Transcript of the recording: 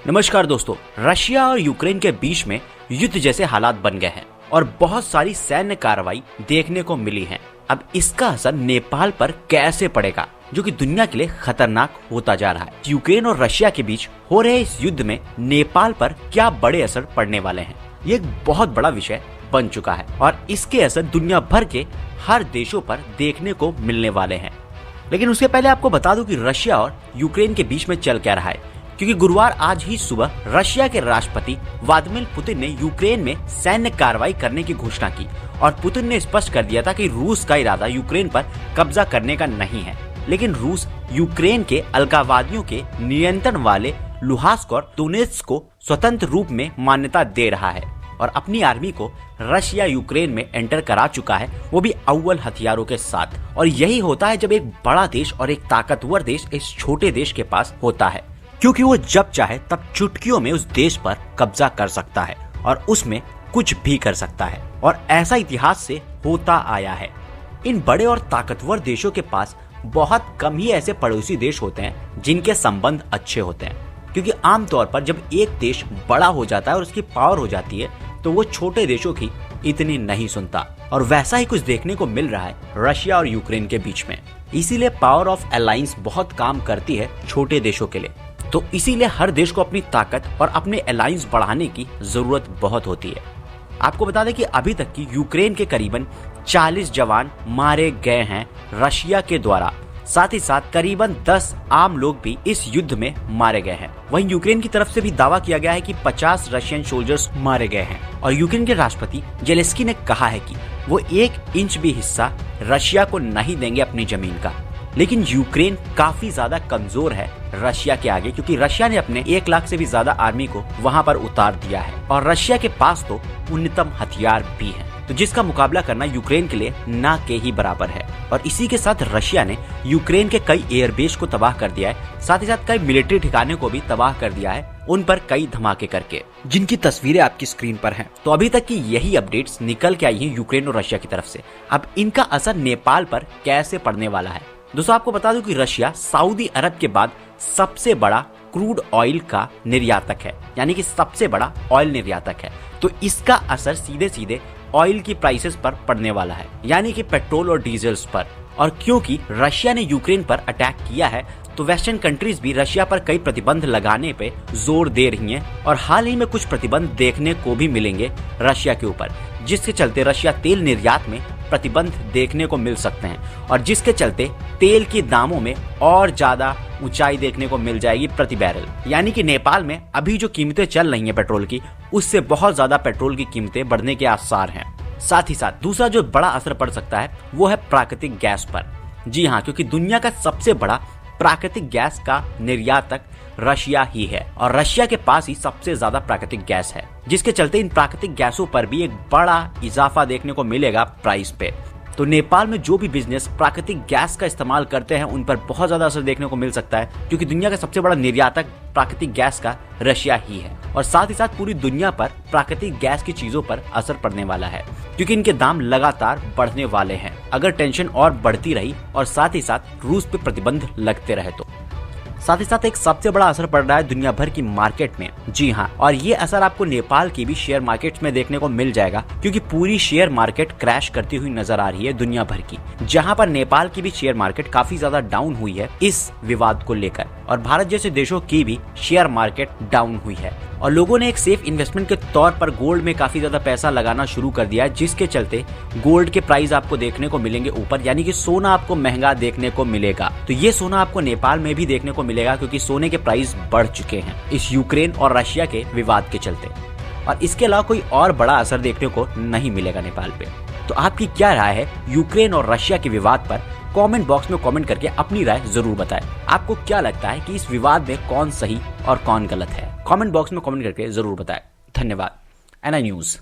नमस्कार दोस्तों, रशिया और यूक्रेन के बीच में युद्ध जैसे हालात बन गए हैं और बहुत सारी सैन्य कार्रवाई देखने को मिली है। अब इसका असर नेपाल पर कैसे पड़ेगा, जो कि दुनिया के लिए खतरनाक होता जा रहा है। यूक्रेन और रशिया के बीच हो रहे इस युद्ध में नेपाल पर क्या बड़े असर पड़ने वाले हैं, ये एक बहुत बड़ा विषय बन चुका है और इसके असर दुनिया भर के हर देशों पर देखने को मिलने वाले हैं। लेकिन उसके पहले आपको बता दूं कि रशिया और यूक्रेन के बीच में चल क्या रहा है, क्योंकि गुरुवार आज ही सुबह रशिया के राष्ट्रपति व्लादिमीर पुतिन ने यूक्रेन में सैन्य कार्रवाई करने की घोषणा की और पुतिन ने स्पष्ट कर दिया था कि रूस का इरादा यूक्रेन पर कब्जा करने का नहीं है, लेकिन रूस यूक्रेन के अलगाववादियों के नियंत्रण वाले लुहांस्क और दोनेत्स्क को स्वतंत्र रूप में मान्यता दे रहा है और अपनी आर्मी को रशिया यूक्रेन में एंटर करा चुका है, वो भी अव्वल हथियारों के साथ। और यही होता है जब एक बड़ा देश और एक ताकतवर देश इस छोटे देश के पास होता है, क्योंकि वो जब चाहे तब चुटकियों में उस देश पर कब्जा कर सकता है और उसमें कुछ भी कर सकता है। और ऐसा इतिहास से होता आया है। इन बड़े और ताकतवर देशों के पास बहुत कम ही ऐसे पड़ोसी देश होते हैं जिनके संबंध अच्छे होते हैं, क्योंकि आमतौर पर जब एक देश बड़ा हो जाता है और उसकी पावर हो जाती है तो वो छोटे देशों की इतनी नहीं सुनता। और वैसा ही कुछ देखने को मिल रहा है रशिया और यूक्रेन के बीच में। इसीलिए पावर ऑफ अलायंस बहुत काम करती है छोटे देशों के लिए। तो इसीलिए हर देश को अपनी ताकत और अपने अलायंस बढ़ाने की जरूरत बहुत होती है। आपको बता दें कि अभी तक की यूक्रेन के करीबन 40 जवान मारे गए हैं रशिया के द्वारा। साथ ही साथ करीबन 10 आम लोग भी इस युद्ध में मारे गए हैं। वहीं यूक्रेन की तरफ से भी दावा किया गया है कि 50 रशियन सोल्जर्स मारे गए हैं। और यूक्रेन के राष्ट्रपति जेलेंस्की ने कहा है कि वो 1 इंच भी हिस्सा रशिया को नहीं देंगे अपनी जमीन का। लेकिन यूक्रेन काफी ज्यादा कमजोर है रशिया के आगे, क्योंकि रशिया ने अपने 1 लाख से भी ज्यादा आर्मी को वहां पर उतार दिया है और रशिया के पास तो उन्नतम हथियार भी हैं, तो जिसका मुकाबला करना यूक्रेन के लिए ना के ही बराबर है। और इसी के साथ रशिया ने यूक्रेन के कई एयरबेस को तबाह कर दिया है, साथ ही साथ कई मिलिट्री ठिकाने को भी तबाह कर दिया है, उन पर कई धमाके करके, जिनकी तस्वीरें आपकी स्क्रीन पर हैं। तो अभी तक की यही अपडेट्स निकल के आई हैं यूक्रेन और रशिया की तरफ से। अब इनका असर नेपाल पर कैसे पड़ने वाला है। दोस्तों, आपको बता दूं कि रशिया सऊदी अरब के बाद सबसे बड़ा क्रूड ऑयल का निर्यातक है, यानी कि सबसे बड़ा ऑयल निर्यातक है। तो इसका असर सीधे सीधे ऑयल की प्राइसेस पर पड़ने वाला है, यानी कि पेट्रोल और डीजल्स पर। और क्योंकि रशिया ने यूक्रेन पर अटैक किया है तो वेस्टर्न कंट्रीज भी रशिया पर कई प्रतिबंध लगाने पे जोर दे रही हैं और हाल ही में कुछ प्रतिबंध देखने को भी मिलेंगे रशिया के ऊपर, जिसके चलते रशिया तेल निर्यात में प्रतिबंध देखने को मिल सकते हैं और जिसके चलते तेल के दामों में और ज्यादा ऊंचाई देखने को मिल जाएगी प्रति बैरल। यानी कि नेपाल में अभी जो कीमतें चल रही हैं पेट्रोल की, उससे बहुत ज्यादा पेट्रोल की कीमतें बढ़ने के आसार हैं। साथ ही साथ दूसरा जो बड़ा असर पड़ सकता है वो है प्राकृतिक गैस पर। जी हाँ, क्योंकि दुनिया का सबसे बड़ा प्राकृतिक गैस का निर्यातक रशिया ही है और रशिया के पास ही सबसे ज्यादा प्राकृतिक गैस है, जिसके चलते इन प्राकृतिक गैसों पर भी एक बड़ा इजाफा देखने को मिलेगा प्राइस पे। तो नेपाल में जो भी बिजनेस प्राकृतिक गैस का इस्तेमाल करते हैं उन पर बहुत ज्यादा असर देखने को मिल सकता है, क्योंकि दुनिया का सबसे बड़ा निर्यातक प्राकृतिक गैस का रशिया ही है। और साथ ही साथ पूरी दुनिया पर प्राकृतिक गैस की चीजों पर असर पड़ने वाला है, क्योंकि इनके दाम लगातार बढ़ने वाले हैं अगर टेंशन और बढ़ती रही और साथ ही साथ रूस पे प्रतिबंध लगते रहे तो। साथ ही साथ एक सबसे बड़ा असर पड़ रहा है दुनिया भर की मार्केट में। जी हाँ, और ये असर आपको नेपाल की भी शेयर मार्केट में देखने को मिल जाएगा, क्योंकि पूरी शेयर मार्केट क्रैश करती हुई नजर आ रही है दुनिया भर की, जहां पर नेपाल की भी शेयर मार्केट काफी ज्यादा डाउन हुई है इस विवाद को लेकर। और भारत जैसे देशों की भी शेयर मार्केट डाउन हुई है और लोगों ने एक सेफ इन्वेस्टमेंट के तौर पर गोल्ड में काफी ज्यादा पैसा लगाना शुरू कर दिया है, जिसके चलते गोल्ड के प्राइस आपको देखने को मिलेंगे ऊपर, यानी कि सोना आपको महंगा देखने को मिलेगा। तो ये सोना आपको नेपाल में भी देखने को मिलेगा, क्योंकि सोने के प्राइस बढ़ चुके हैं इस यूक्रेन और रशिया के विवाद के चलते। और इसके अलावा कोई और बड़ा असर देखने को नहीं मिलेगा नेपाल पे। तो आपकी क्या राय है यूक्रेन और रशिया के विवाद पर? कमेंट बॉक्स में कमेंट करके अपनी राय जरूर बताएं। आपको क्या लगता है कि इस विवाद में कौन सही और कौन गलत है? कमेंट बॉक्स में कमेंट करके जरूर बताएं। धन्यवाद। NI news.